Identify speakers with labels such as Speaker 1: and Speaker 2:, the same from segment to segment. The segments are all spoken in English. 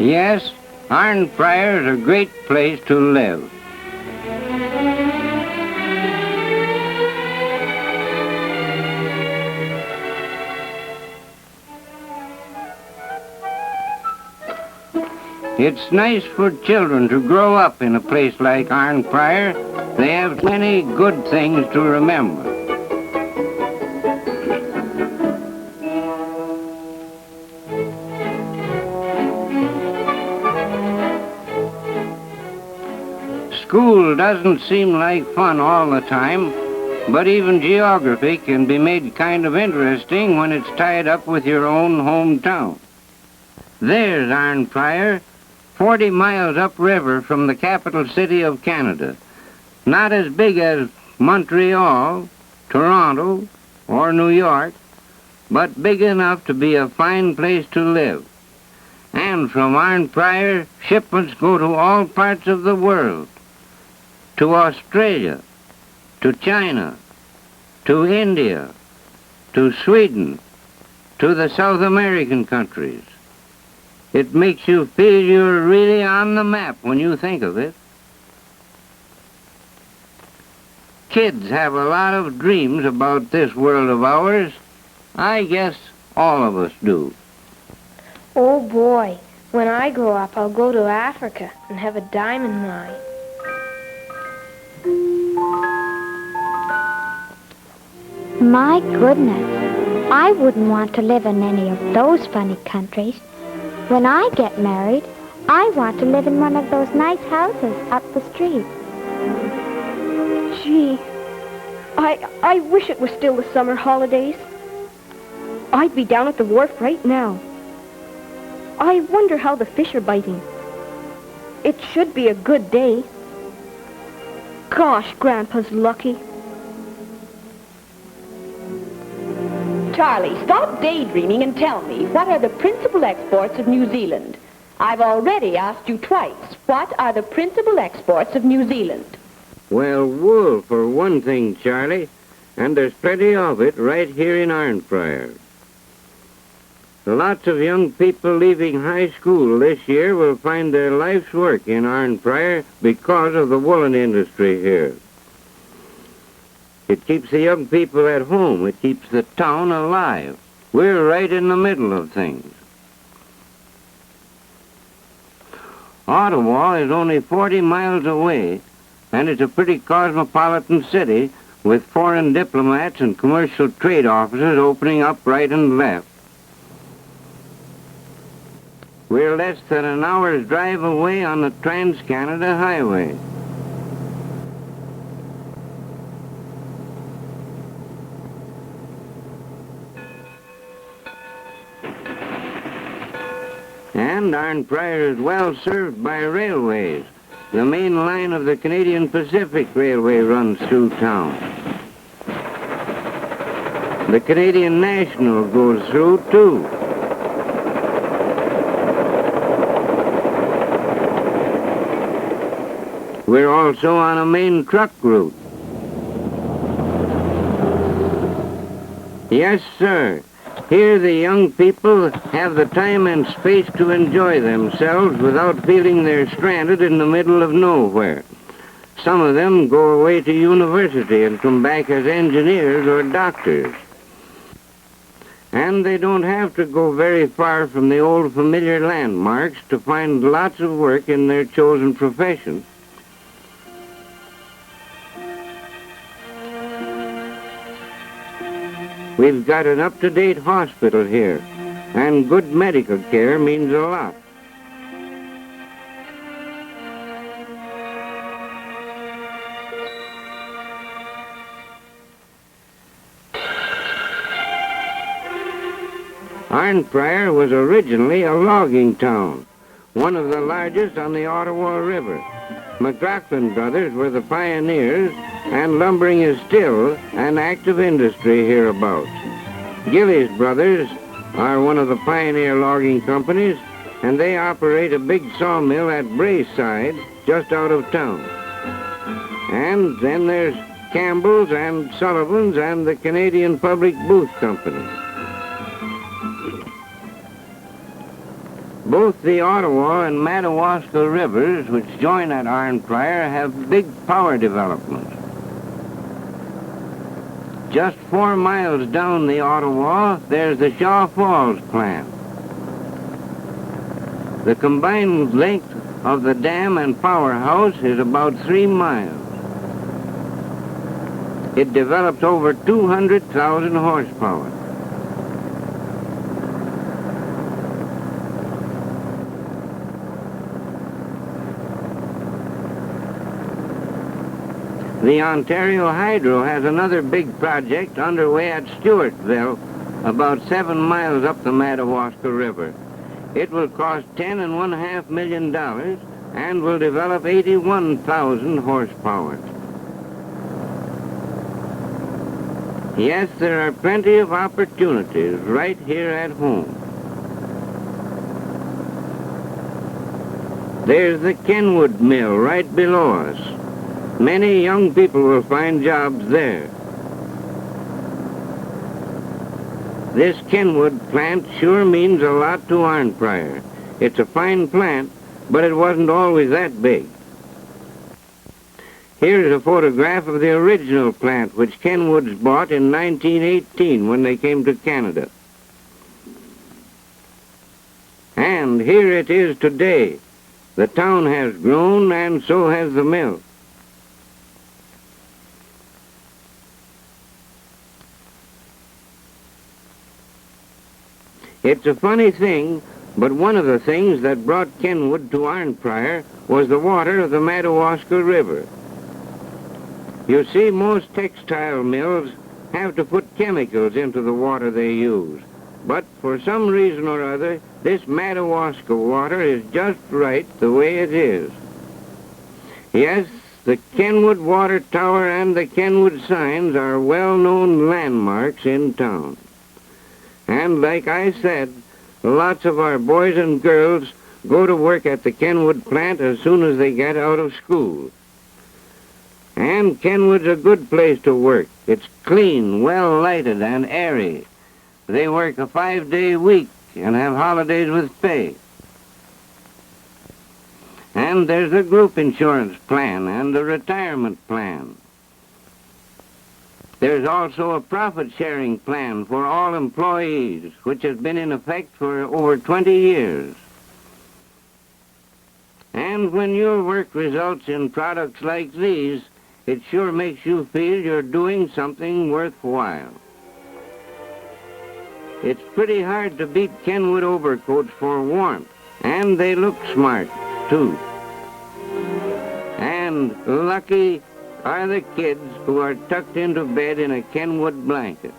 Speaker 1: Yes, Arnprior is a great place to live. It's nice for children to grow up in a place like Arnprior. They have many good things to remember. School doesn't seem like fun all the time, but even geography can be made kind of interesting when it's tied up with your own hometown. There's Arnprior, 40 miles upriver from the capital city of Canada. Not as big as Montreal, Toronto, or New York, but big enough to be a fine place to live. And from Arnprior, shipments go to all parts of the world. To Australia, to China, to India, to Sweden, to the South American countries. It makes you feel you're really on the map when you think of it. Kids have a lot of dreams about this world of ours. I guess all of us do.
Speaker 2: Oh boy, when I grow up, I'll go to Africa and have a diamond mine.
Speaker 3: My goodness, I wouldn't want to live in any of those funny countries. When I get married, I want to live in one of those nice houses up the street.
Speaker 4: Gee, I wish it was still the summer holidays. I'd be down at the wharf right now. I wonder how the fish are biting. It should be a good day. Gosh, Grandpa's lucky.
Speaker 5: Charlie, stop daydreaming and tell me, what are the principal exports of New Zealand? I've already asked you twice. What are the principal exports of New Zealand?
Speaker 1: Well, wool for one thing, Charlie, and there's plenty of it right here in Arnprior. Lots of young people leaving high school this year will find their life's work in Arnprior because of the woolen industry here. It keeps the young people at home. It keeps the town alive. We're right in the middle of things. Ottawa is only 40 miles away, and it's a pretty cosmopolitan city with foreign diplomats and commercial trade offices opening up right and left. We're less than an hour's drive away on the Trans-Canada Highway. And Arnprior is well served by railways. The main line of the Canadian Pacific Railway runs through town. The Canadian National goes through, too. We're also on a main truck route. Yes, sir. Here the young people have the time and space to enjoy themselves without feeling they're stranded in the middle of nowhere. Some of them go away to university and come back as engineers or doctors. And they don't have to go very far from the old familiar landmarks to find lots of work in their chosen profession. We've got an up-to-date hospital here, and good medical care means a lot. Arnprior was originally a logging town, one of the largest on the Ottawa River. McLaughlin brothers were the pioneers, and lumbering is still an active industry hereabouts. Gillies brothers are one of the pioneer logging companies, and they operate a big sawmill at Braeside, just out of town. And then there's Campbell's and Sullivan's and the Canadian Public Booth Company. Both the Ottawa and Madawaska rivers, which join at Arnprior, have big power developments. Just 4 miles down the Ottawa, there's the Shaw Falls plant. The combined length of the dam and powerhouse is about 3 miles. It develops over 200,000 horsepower. The Ontario Hydro has another big project underway at Stewartville, about 7 miles up the Madawaska River. It will cost $10.5 million and will develop 81,000 horsepower. Yes, there are plenty of opportunities right here at home. There's the Kenwood Mill right below us. Many young people will find jobs there. This Kenwood plant sure means a lot to Arnprior. It's a fine plant, but it wasn't always that big. Here's a photograph of the original plant, which Kenwoods bought in 1918 when they came to Canada. And here it is today. The town has grown, and so has the mill. It's a funny thing, but one of the things that brought Kenwood to Arnprior was the water of the Madawaska River. You see, most textile mills have to put chemicals into the water they use. But for some reason or other, this Madawaska water is just right the way it is. Yes, the Kenwood Water Tower and the Kenwood signs are well-known landmarks in town. And like I said, lots of our boys and girls go to work at the Kenwood plant as soon as they get out of school. And Kenwood's a good place to work. It's clean, well-lighted, and airy. They work a 5-day week and have holidays with pay. And there's a group insurance plan and a retirement plan. There's also a profit-sharing plan for all employees, which has been in effect for over 20 years. And when your work results in products like these, it sure makes you feel you're doing something worthwhile. It's pretty hard to beat Kenwood overcoats for warmth, and they look smart, too. And lucky are the kids who are tucked into bed in a Kenwood blanket.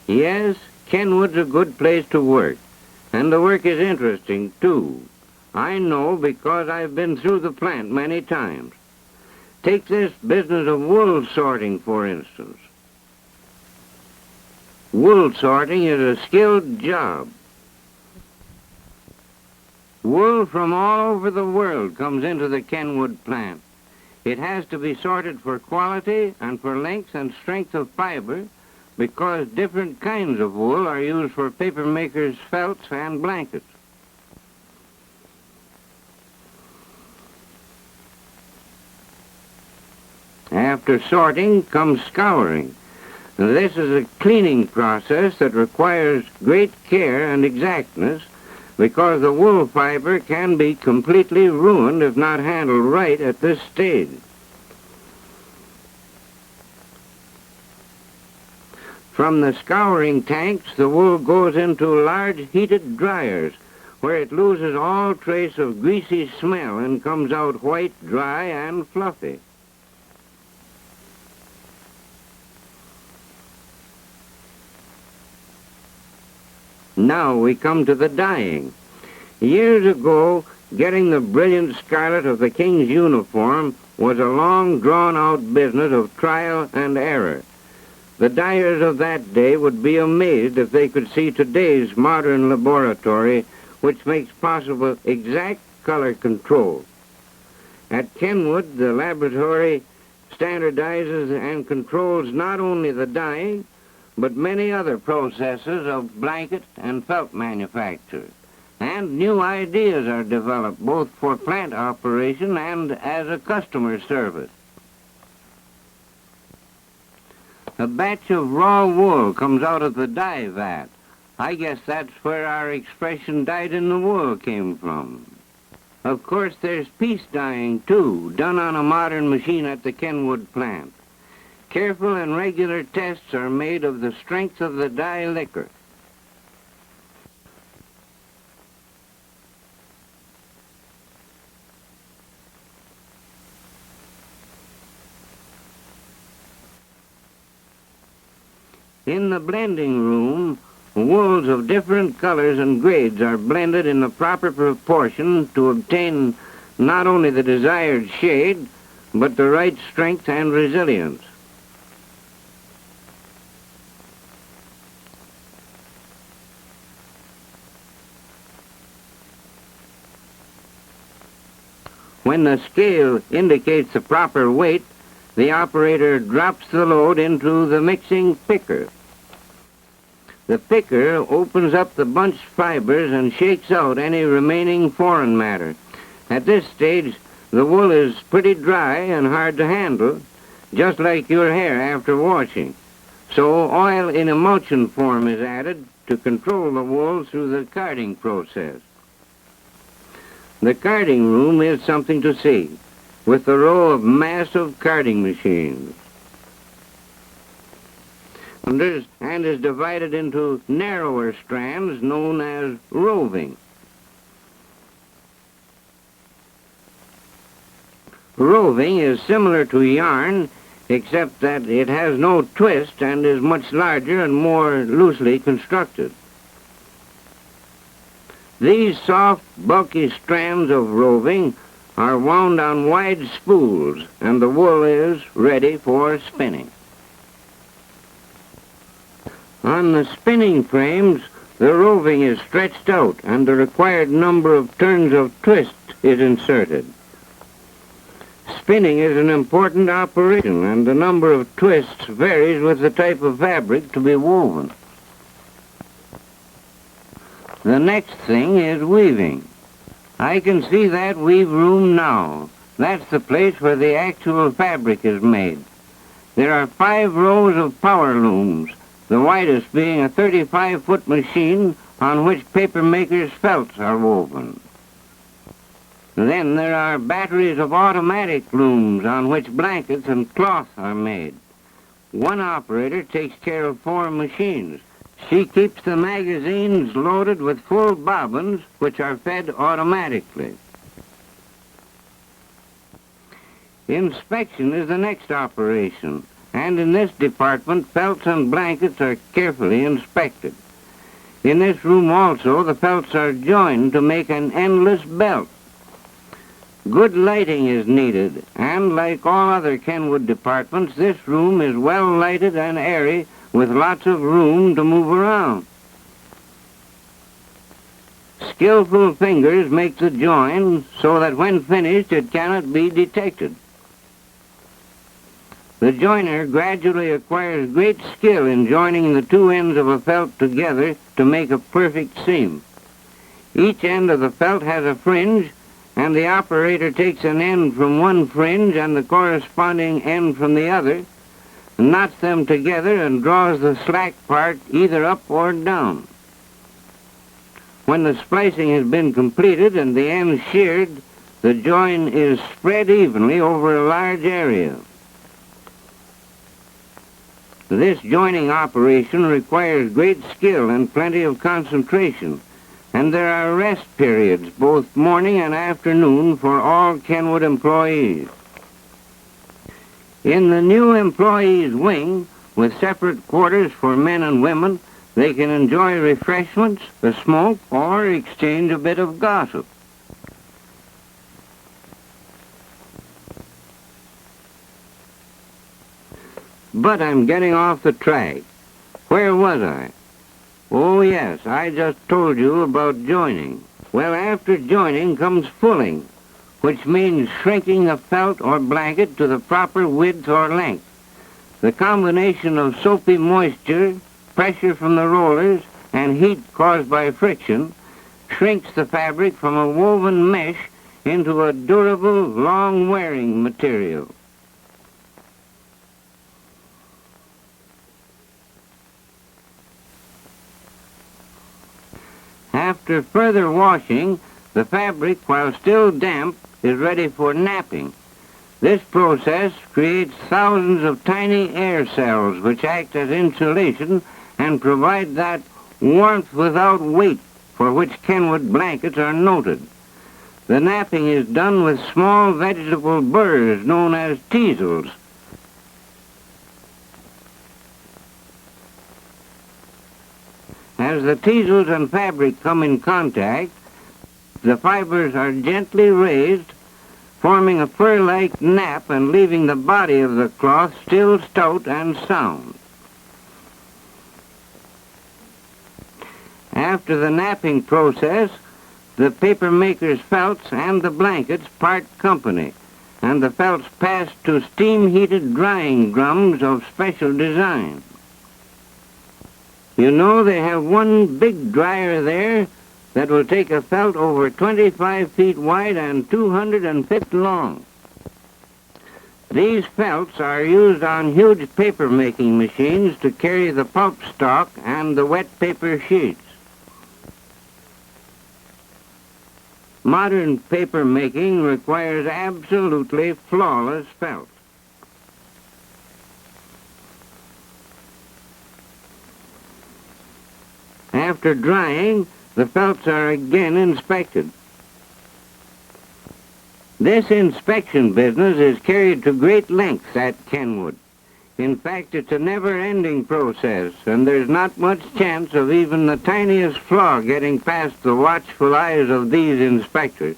Speaker 1: Yes, Kenwood's a good place to work, and the work is interesting, too. I know because I've been through the plant many times. Take this business of wool sorting, for instance. Wool sorting is a skilled job. Wool from all over the world comes into the Kenwood plant. It has to be sorted for quality and for length and strength of fiber, because different kinds of wool are used for paper makers' felts and blankets. After sorting comes scouring. This is a cleaning process that requires great care and exactness, because the wool fiber can be completely ruined if not handled right at this stage. From the scouring tanks, the wool goes into large heated dryers, where it loses all trace of greasy smell and comes out white, dry, and fluffy. Now we come to the dyeing. Years ago, getting the brilliant scarlet of the King's uniform was a long, drawn-out business of trial and error. The dyers of that day would be amazed if they could see today's modern laboratory, which makes possible exact color control. At Kenwood, the laboratory standardizes and controls not only the dyeing, but many other processes of blanket and felt manufacture. And new ideas are developed both for plant operation and as a customer service. A batch of raw wool comes out of the dye vat. I guess that's where our expression dyed in the wool came from. Of course, there's piece dyeing, too, done on a modern machine at the Kenwood plant. Careful and regular tests are made of the strength of the dye liquor. In the blending room, wools of different colors and grades are blended in the proper proportion to obtain not only the desired shade, but the right strength and resilience. When the scale indicates the proper weight, the operator drops the load into the mixing picker. The picker opens up the bunched fibers and shakes out any remaining foreign matter. At this stage, the wool is pretty dry and hard to handle, just like your hair after washing. So oil in emulsion form is added to control the wool through the carding process. The carding room is something to see, with a row of massive carding machines. And is divided into narrower strands known as roving. Roving is similar to yarn, except that it has no twist and is much larger and more loosely constructed. These soft, bulky strands of roving are wound on wide spools, and the wool is ready for spinning. On the spinning frames, the roving is stretched out and the required number of turns of twist is inserted. Spinning is an important operation, and the number of twists varies with the type of fabric to be woven. The next thing is weaving. I can see that weave room now. That's the place where the actual fabric is made. There are 5 rows of power looms, the widest being a 35-foot machine on which paper makers' felts are woven. Then there are batteries of automatic looms on which blankets and cloth are made. One operator takes care of 4 machines. She keeps the magazines loaded with full bobbins, which are fed automatically. Inspection is the next operation, and in this department, felts and blankets are carefully inspected. In this room also, the felts are joined to make an endless belt. Good lighting is needed, and like all other Kenwood departments, this room is well lighted and airy, with lots of room to move around. Skillful fingers make the join so that when finished it cannot be detected. The joiner gradually acquires great skill in joining the 2 ends of a felt together to make a perfect seam. Each end of the felt has a fringe, and the operator takes an end from one fringe and the corresponding end from the other, knots them together and draws the slack part either up or down. When the splicing has been completed and the ends sheared, the join is spread evenly over a large area. This joining operation requires great skill and plenty of concentration, and there are rest periods both morning and afternoon for all Kenwood employees. In the new employees' wing, with separate quarters for men and women, they can enjoy refreshments, a smoke, or exchange a bit of gossip. But I'm getting off the track. Where was I? Oh yes, I just told you about joining. Well, after joining comes fulling. which means shrinking the felt or blanket to the proper width or length. The combination of soapy moisture, pressure from the rollers, and heat caused by friction shrinks the fabric from a woven mesh into a durable, long-wearing material. After further washing, the fabric, while still damp, is ready for napping. This process creates thousands of tiny air cells which act as insulation and provide that warmth without weight for which Kenwood blankets are noted. The napping is done with small vegetable burrs known as teasels. As the teasels and fabric come in contact, the fibers are gently raised, forming a fur-like nap and leaving the body of the cloth still stout and sound. After the napping process, the paper maker's felts and the blankets part company, and the felts pass to steam-heated drying drums of special design. You know, they have one big dryer there that will take a felt over 25 feet wide and 250 long. These felts are used on huge paper-making machines to carry the pulp stock and the wet paper sheets. Modern paper making requires absolutely flawless felt. After drying, the felts are again inspected. This inspection business is carried to great lengths at Kenwood. In fact, it's a never-ending process, and there's not much chance of even the tiniest flaw getting past the watchful eyes of these inspectors.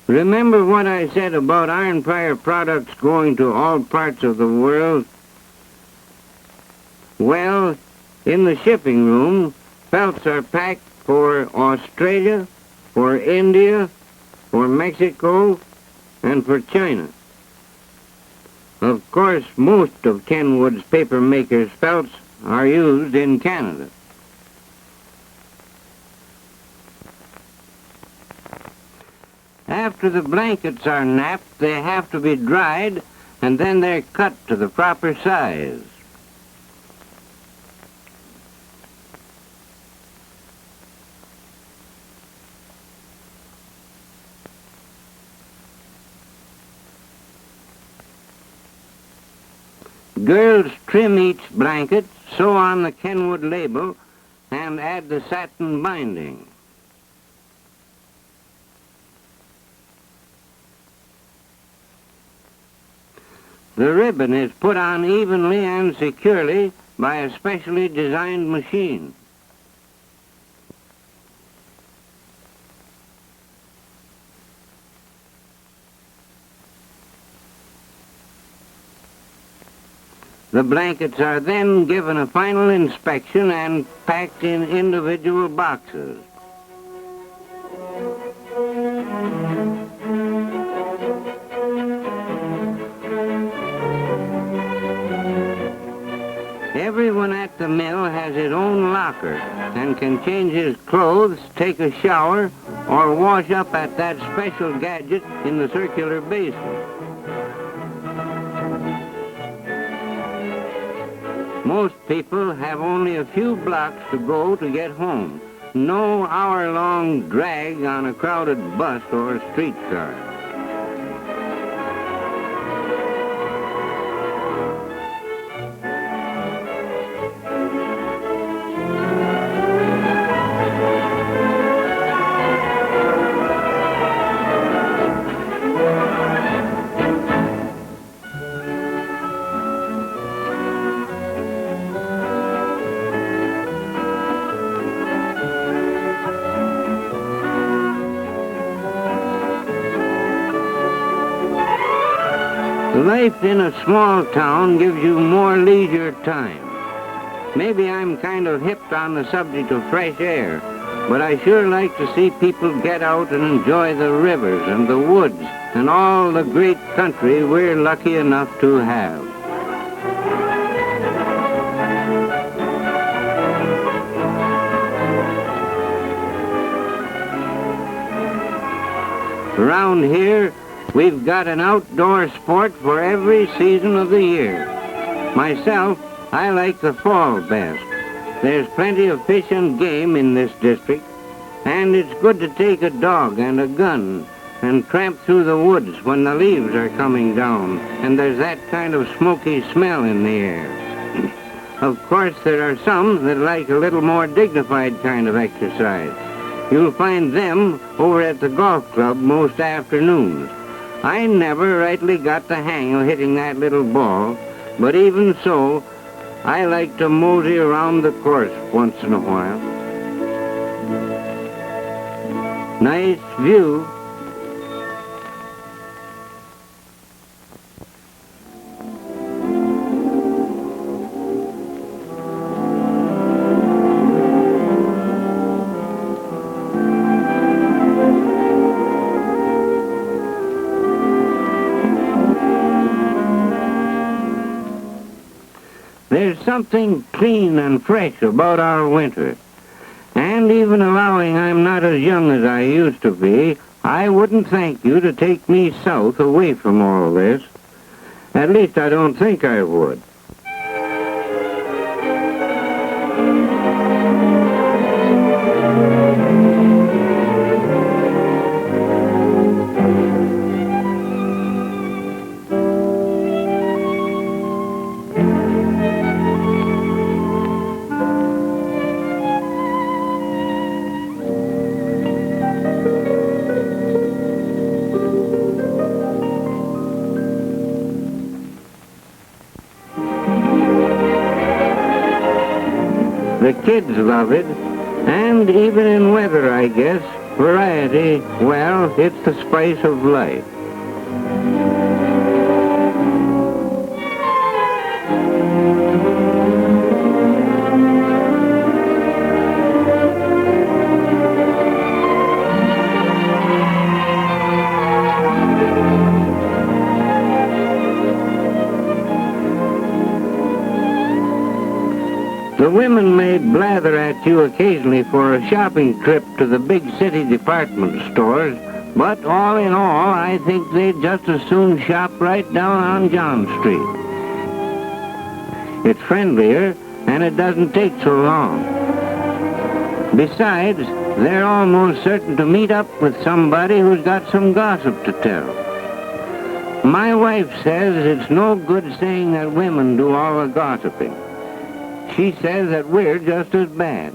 Speaker 1: Remember what I said about Arnprior products going to all parts of the world? Well, in the shipping room, felts are packed for Australia, for India, for Mexico, and for China. Of course, most of Kenwood's paper makers' felts are used in Canada. After the blankets are napped, they have to be dried, and then they're cut to the proper size. Girls trim each blanket, sew on the Kenwood label, and add the satin binding. The ribbon is put on evenly and securely by a specially designed machine. The blankets are then given a final inspection and packed in individual boxes. Everyone at the mill has his own locker and can change his clothes, take a shower, or wash up at that special gadget in the circular basin. Most people have only a few blocks to go to get home. No hour-long drag on a crowded bus or streetcar. Life in a small town gives you more leisure time. Maybe I'm kind of hipped on the subject of fresh air, but I sure like to see people get out and enjoy the rivers and the woods and all the great country we're lucky enough to have. Around here, we've got an outdoor sport for every season of the year. Myself, I like the fall best. There's plenty of fish and game in this district, and it's good to take a dog and a gun and tramp through the woods when the leaves are coming down and there's that kind of smoky smell in the air. Of course, there are some that like a little more dignified kind of exercise. You'll find them over at the golf club most afternoons. I never rightly got the hang of hitting that little ball, but even so, I like to mosey around the course once in a while. Nice view. There's something clean and fresh about our winter. And even allowing I'm not as young as I used to be, I wouldn't thank you to take me south away from all this. At least I don't think I would. The kids love it, and even in weather, I guess, variety, well, it's the spice of life. The women may blather at you occasionally for a shopping trip to the big city department stores, but all in all, I think they'd just as soon shop right down on John Street. It's friendlier, and it doesn't take so long. Besides, they're almost certain to meet up with somebody who's got some gossip to tell. My wife says it's no good saying that women do all the gossiping. She says that we're just as bad.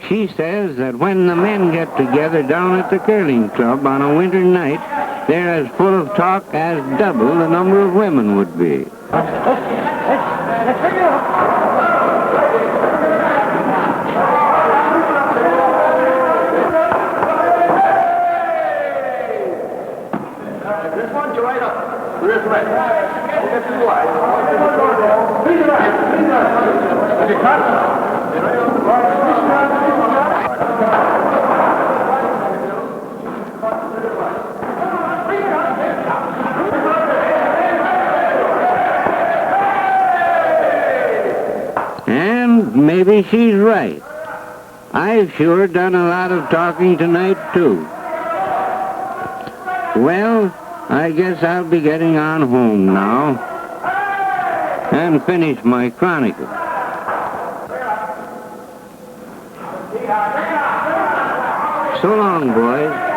Speaker 1: She says that when the men get together down at the curling club on a winter night, they're as full of talk as double the number of women would be.
Speaker 6: This one, you're right up. Where's right? We'll get to the light. You cut?
Speaker 1: And maybe she's right. I've sure done a lot of talking tonight, too. Well, I guess I'll be getting on home now and finish my chronicle. So long, boys.